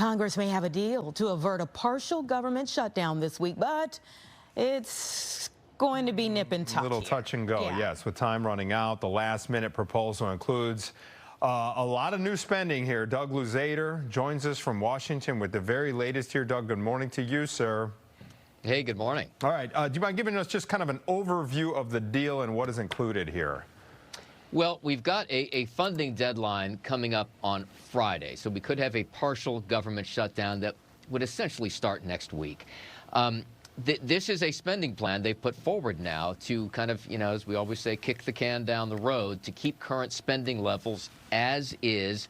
Congress may have a deal to avert a partial government shutdown this week, but it's going to be nip and tuck. A little touch and go, yes. With time running out, the last-minute proposal includes a lot of new spending here. Doug Luzader joins us from Washington with the very latest here. Doug, good morning to you, sir. Hey, good morning. All right. Do you mind giving us just kind of an overview of the deal and what is included here? Well, we've got a funding deadline coming up on Friday, so we could have a partial government shutdown that would essentially start next week. This is a spending plan they've put forward now to kind of, as we always say, kick the can down the road to keep current spending levels as is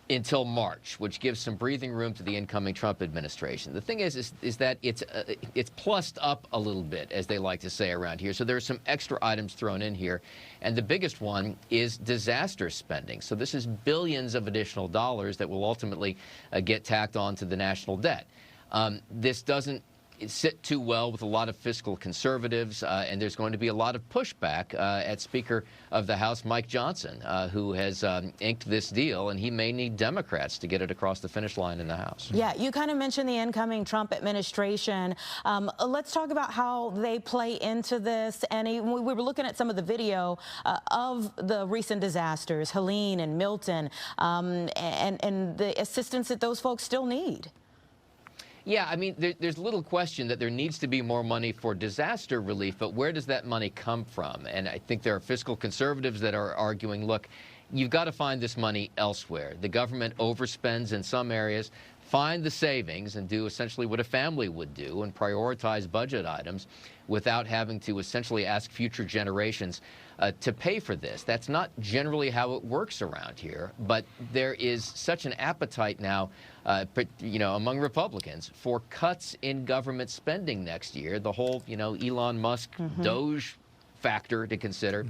until March, which gives some breathing room to the incoming Trump administration. The thing is that it's plussed up a little bit, as they like to say around here. So there are some extra items thrown in here. And the biggest one is disaster spending. So this is billions of additional dollars that will ultimately get tacked on to the national debt. This doesn't sit too well with a lot of fiscal conservatives, and there's going to be a lot of pushback at Speaker of the House Mike Johnson, who has inked this deal, and he may need Democrats to get it across the finish line in the House. Yeah, you kind of mentioned the incoming Trump administration. Let's talk about how they play into this. And we were looking at some of the video of the recent disasters, Helene and Milton, and the assistance that those folks still need. Yeah, I mean, there's little question that there needs to be more money for disaster relief, but where does that money come from? And I think there are fiscal conservatives that are arguing, look, you've got to find this money elsewhere. The government overspends in some areas. Find the savings and do essentially what a family would do and prioritize budget items without having to essentially ask future generations to pay for this. That's not generally how it works around here, but there is such an appetite now, among Republicans for cuts in government spending next year. The whole, Elon Musk Doge factor to consider,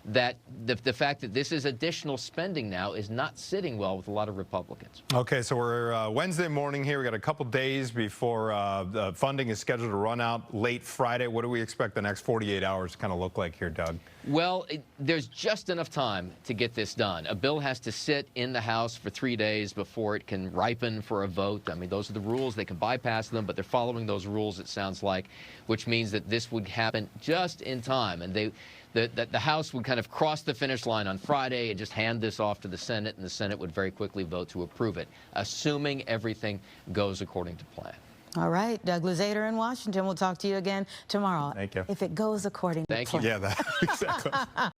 that the fact that this is additional spending now is not sitting well with a lot of Republicans. Okay, so we're Wednesday morning here. We got a couple days before the funding is scheduled to run out late Friday. What do we expect the next 48 hours to kind of look like here, Doug? Well, there's just enough time to get this done. A bill has to sit in the House for 3 days before it can ripen for a vote. I mean, those are the rules. They can bypass them, but they're following those rules, it sounds like, which means that this would happen just in time. And the House would kind of cross the finish line on Friday and just hand this off to the Senate, and the Senate would very quickly vote to approve it, assuming everything goes according to plan. All right, Doug Luzader in Washington. We'll talk to you again tomorrow. Thank you. If it goes according to plan. Thank you. Yeah, exactly.